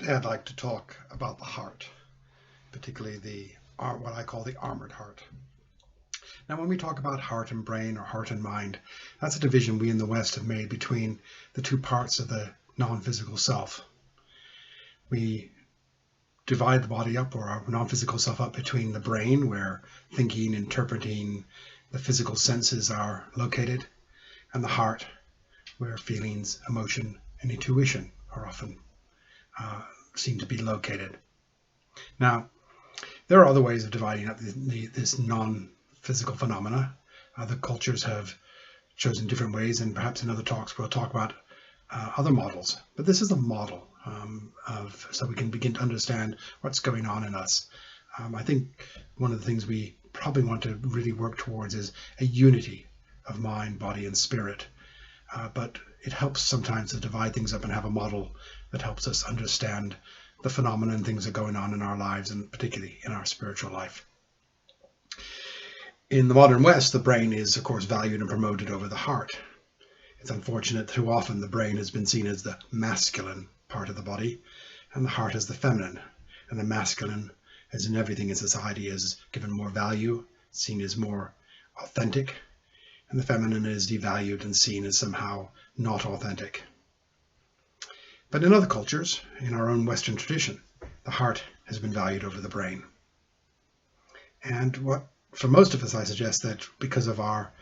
Today I'd like to talk about the heart, particularly what I call the armored heart. Now, when we talk about heart and brain or heart and mind, that's a division we in the West have made between the two parts of the non-physical self. We divide the body up, or our non-physical self up, between the brain, where thinking, interpreting, the physical senses are located, and the heart, where feelings, emotion, and intuition are often seem to be located. Now, there are other ways of dividing up this non-physical phenomena. Other cultures have chosen different ways, and perhaps in other talks we'll talk about other models. But this is a model so we can begin to understand what's going on in us. I think one of the things we probably want to really work towards is a unity of mind, body, and spirit. But it helps sometimes to divide things up and have a model that helps us understand the phenomena and things that are going on in our lives, and particularly in our spiritual life. In the modern West, the brain is, of course, valued and promoted over the heart. It's unfortunate that too often the brain has been seen as the masculine part of the body, and the heart as the feminine. And the masculine, as in everything in society, is given more value, seen as more authentic, and the feminine is devalued and seen as somehow not authentic. But in other cultures, in our own Western tradition, the heart has been valued over the brain. And for most of us, I suggest that because of our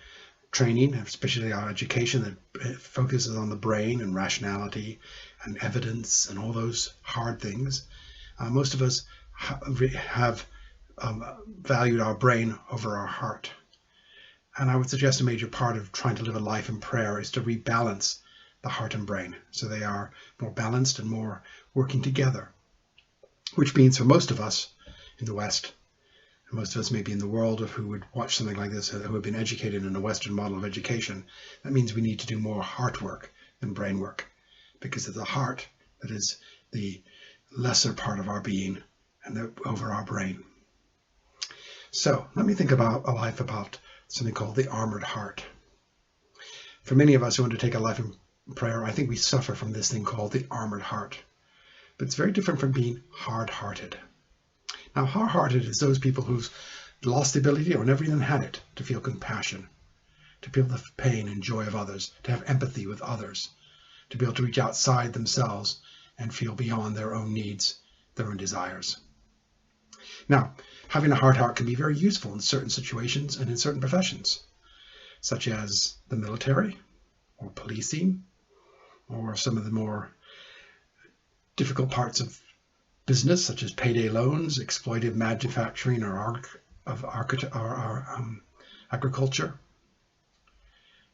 training, especially our education that focuses on the brain and rationality and evidence and all those hard things, most of us have valued our brain over our heart. And I would suggest a major part of trying to live a life in prayer is to rebalance the heart and brain so they are more balanced and more working together, which means for most of us in the West, and most of us maybe in the world who would watch something like this, who have been educated in a Western model of education, that means we need to do more heart work than brain work, because it's the heart that is the lesser part of our being and over our brain. So let me think about a life about something called the armored heart. For many of us who want to take a life in prayer, I think we suffer from this thing called the armored heart. But it's very different from being hard-hearted. Now, hard-hearted is those people who've lost the ability or never even had it to feel compassion, to feel the pain and joy of others, to have empathy with others, to be able to reach outside themselves and feel beyond their own needs, their own desires. Now, having a hard heart can be very useful in certain situations and in certain professions, such as the military or policing, or some of the more difficult parts of business, such as payday loans, exploitive manufacturing, or agriculture,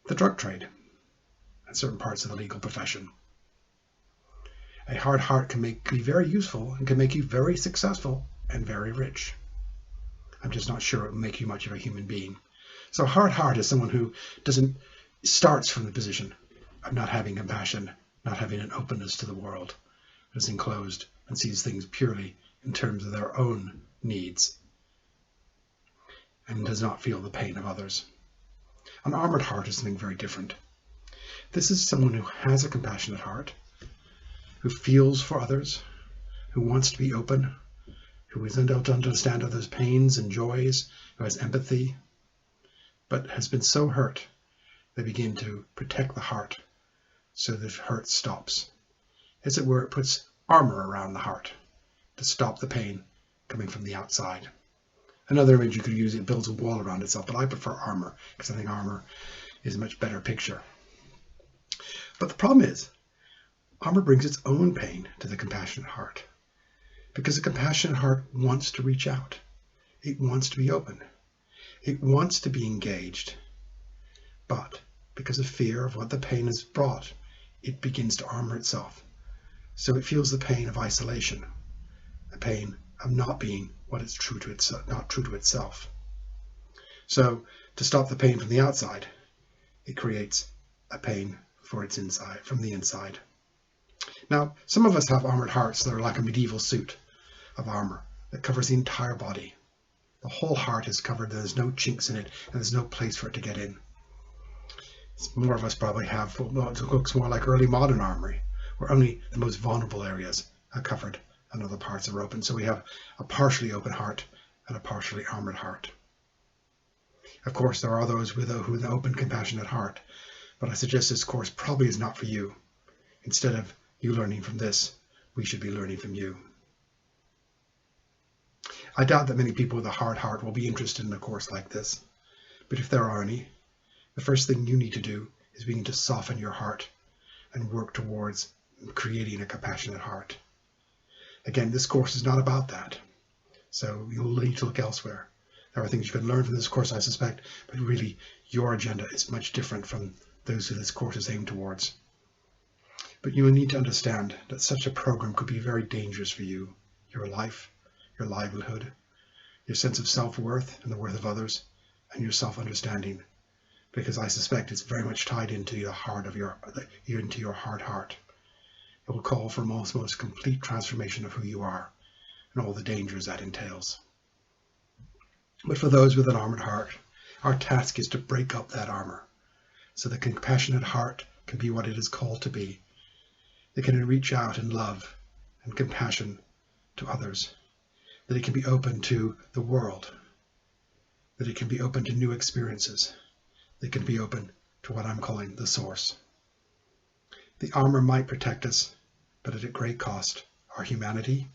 the drug trade, and certain parts of the legal profession. A hard heart can be very useful and can make you very successful and very rich. I'm just not sure it will make you much of a human being. So a hard heart is someone who starts from the position of not having compassion, not having an openness to the world, is enclosed and sees things purely in terms of their own needs and does not feel the pain of others. An armored heart is something very different. This is someone who has a compassionate heart, who feels for others, who wants to be open, who is able to understand others' pains and joys, who has empathy, but has been so hurt they begin to protect the heart so the hurt stops. As it were, it puts armor around the heart to stop the pain coming from the outside. Another image you could use, it builds a wall around itself, but I prefer armor because I think armor is a much better picture. But the problem is, armor brings its own pain to the compassionate heart, because the compassionate heart wants to reach out. It wants to be open. It wants to be engaged. But because of fear of what the pain has brought, it begins to armor itself. So it feels the pain of isolation, the pain of not being what is true to itself, not true to itself. So to stop the pain from the outside, it creates a pain for its inside, from the inside. Now, some of us have armored hearts that are like a medieval suit of armor that covers the entire body. The whole heart is covered, there's no chinks in it, and there's no place for it to get in. More of us probably have what looks more like early modern armory, where only the most vulnerable areas are covered and other parts are open. So we have a partially open heart and a partially armored heart. Of course, there are those with an open, compassionate heart, but I suggest this course probably is not for you. Instead of you learning from this, we should be learning from you. I doubt that many people with a hard heart will be interested in a course like this, but if there are any, the first thing you need to do is begin to soften your heart and work towards creating a compassionate heart. Again, this course is not about that, so you'll need to look elsewhere. There are things you can learn from this course, I suspect, but really your agenda is much different from those who this course is aimed towards. But you will need to understand that such a program could be very dangerous for you, your life, your livelihood, your sense of self-worth and the worth of others, and your self-understanding, because I suspect it's very much tied into your heart into your hard heart. It will call for most complete transformation of who you are and all the dangers that entails. But for those with an armored heart, our task is to break up that armor, so the compassionate heart can be what it is called to be. It can reach out in love and compassion to others, that it can be open to the world, that it can be open to new experiences, that it can be open to what I'm calling the source. The armor might protect us, but at a great cost, our humanity,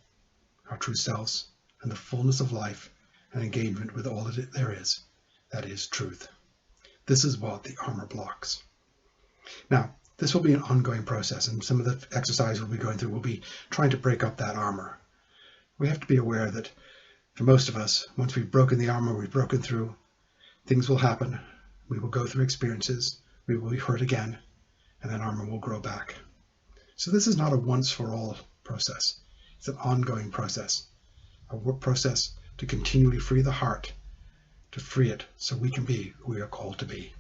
our true selves, and the fullness of life and engagement with all that there is, that is truth. This is what the armor blocks. Now, this will be an ongoing process, and some of the exercise we'll be going through will be trying to break up that armor. We have to be aware that for most of us, once we've broken the armor, we've broken through, things will happen. We will go through experiences, we will be hurt again, and that armor will grow back. So this is not a once-for-all process. It's an ongoing process, a work process to continually free the heart, to free it so we can be who we are called to be.